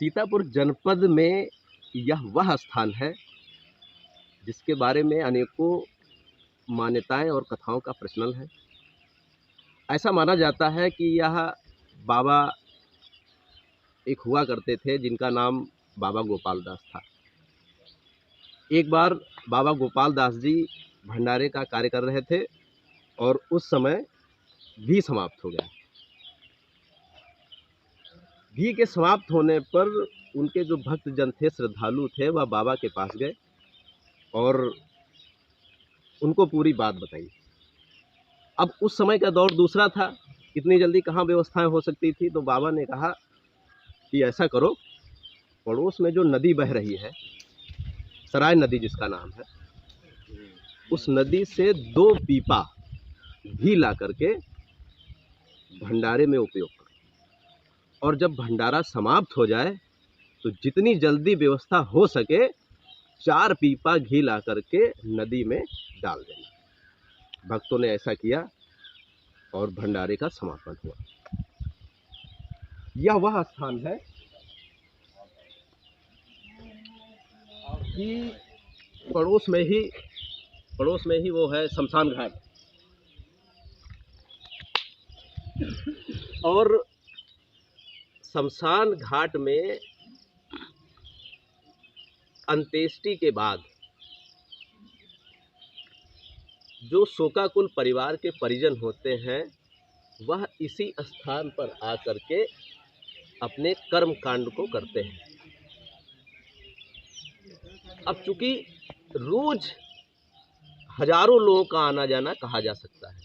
सीतापुर जनपद में यह वह स्थान है जिसके बारे में अनेकों मान्यताएं और कथाओं का प्रचलन है। ऐसा माना जाता है कि यह बाबा एक हुआ करते थे जिनका नाम बाबा गोपाल दास था। एक बार बाबा गोपाल दास जी भंडारे का कार्य कर रहे थे और उस समय घी समाप्त हो गया। घी के समाप्त होने पर उनके जो भक्तजन थे, श्रद्धालु थे, वह बाबा के पास गए और उनको पूरी बात बताई। अब उस समय का दौर दूसरा था, इतनी जल्दी कहाँ व्यवस्थाएं हो सकती थी। तो बाबा ने कहा कि ऐसा करो, पड़ोस में जो नदी बह रही है, सराय नदी जिसका नाम है, उस नदी से 2 पीपा घी ला करके भंडारे में उपयोग करो, और जब भंडारा समाप्त हो जाए तो जितनी जल्दी व्यवस्था हो सके 4 पीपा घी ला करके नदी में डाल देना। भक्तों ने ऐसा किया और भंडारे का समापन हुआ। यह वह स्थान है कि पड़ोस में ही वो है शमशान घाट। और शमशान घाट में अंत्येष्टि के बाद जो शोकाकुल परिवार के परिजन होते हैं, वह इसी स्थान पर आकर के अपने कर्म कांड को करते हैं। अब चूंकि रोज हजारों लोगों का आना जाना कहा जा सकता है,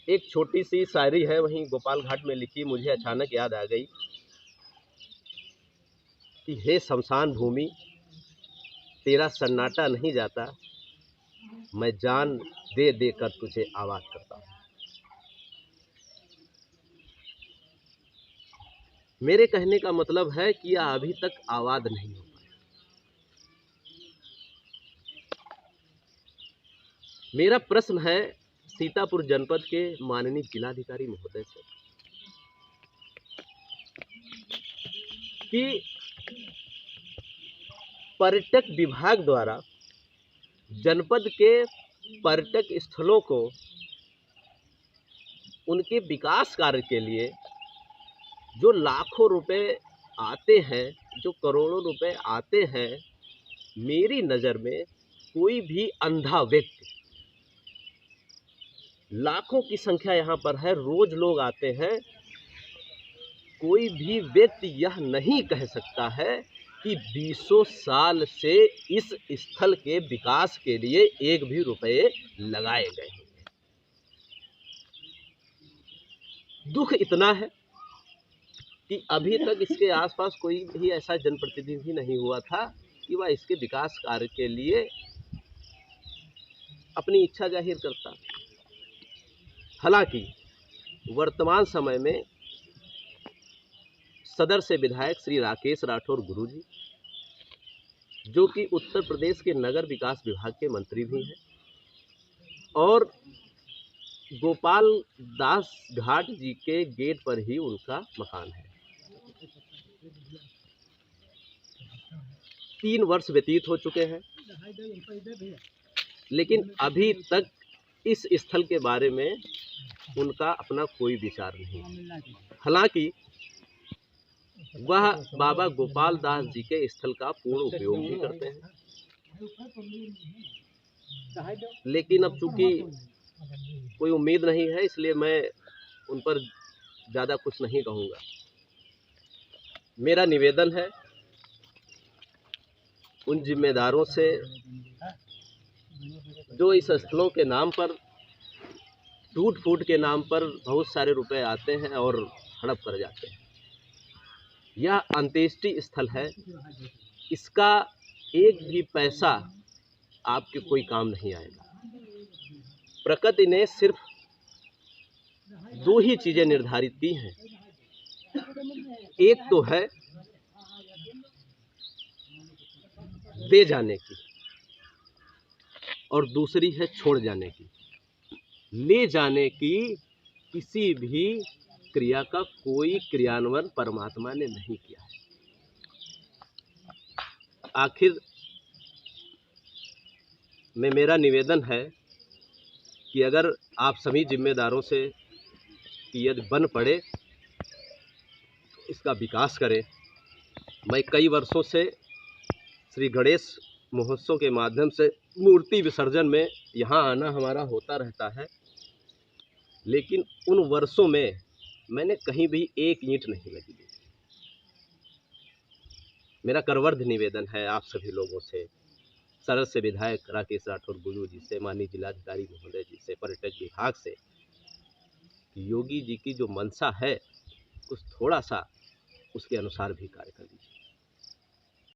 एक छोटी सी शायरी है वहीं गोपाल घाट में लिखी, मुझे अचानक याद आ गई कि हे शमशान भूमि, तेरा सन्नाटा नहीं जाता, मैं जान दे दे कर तुझे आवाज करता हूँ। मेरे कहने का मतलब है कि यह अभी तक आबाद नहीं हो पाया। मेरा प्रश्न है सीतापुर जनपद के माननीय जिलाधिकारी महोदय से कि पर्यटक विभाग द्वारा जनपद के पर्यटक स्थलों को उनके विकास कार्य के लिए जो लाखों रुपए आते हैं, जो करोड़ों रुपए आते हैं, मेरी नज़र में कोई भी अंधा व्यक्ति, लाखों की संख्या यहाँ पर है, रोज लोग आते हैं, कोई भी व्यक्ति यह नहीं कह सकता है कि 20 साल से इस स्थल के विकास के लिए एक भी रुपए लगाए गए हैं। दुख इतना है कि अभी तक इसके आसपास कोई भी ऐसा जनप्रतिनिधि नहीं हुआ था कि वह इसके विकास कार्य के लिए अपनी इच्छा जाहिर करता। हालांकि वर्तमान समय में सदर से विधायक श्री राकेश राठौर गुरुजी, जो कि उत्तर प्रदेश के नगर विकास विभाग के मंत्री भी हैं, और गोपाल दास घाट जी के गेट पर ही उनका मकान है। 3 वर्ष व्यतीत हो चुके हैं, लेकिन अभी तक इस स्थल के बारे में उनका अपना कोई विचार नहीं। हालांकि वह बाबा गोपाल दास जी के स्थल का पूर्ण उपयोग भी करते हैं, लेकिन अब चूंकि कोई उम्मीद नहीं है, इसलिए मैं उन पर ज़्यादा कुछ नहीं कहूँगा। मेरा निवेदन है उन जिम्मेदारों से जो इस स्थलों के नाम पर, टूट फूट के नाम पर बहुत सारे रुपए आते हैं और हड़प कर जाते हैं। यह अंत्येष्टि स्थल है, इसका एक भी पैसा आपके कोई काम नहीं आएगा। प्रकृति ने सिर्फ 2 ही चीजें निर्धारित की हैं, एक तो है दे जाने की और दूसरी है छोड़ जाने की। ले जाने की किसी भी क्रिया का कोई क्रियान्वयन परमात्मा ने नहीं किया है। आखिर में मेरा निवेदन है कि अगर आप सभी जिम्मेदारों से कि यदि बन पड़े इसका विकास करें। मैं कई वर्षों से श्री गणेश महोत्सव के माध्यम से मूर्ति विसर्जन में यहाँ आना हमारा होता रहता है, लेकिन उन वर्षों में मैंने कहीं भी एक ईंट नहीं लगी दी। मेरा करवर्ध निवेदन है आप सभी लोगों से, सरल से विधायक राकेश राठौर गुरु जी से, माननीय जिलाधिकारी महोदय जी से, पर्यटक विभाग से, योगी जी की जो मंशा है कुछ थोड़ा सा उसके अनुसार भी कार्य कर लीजिए।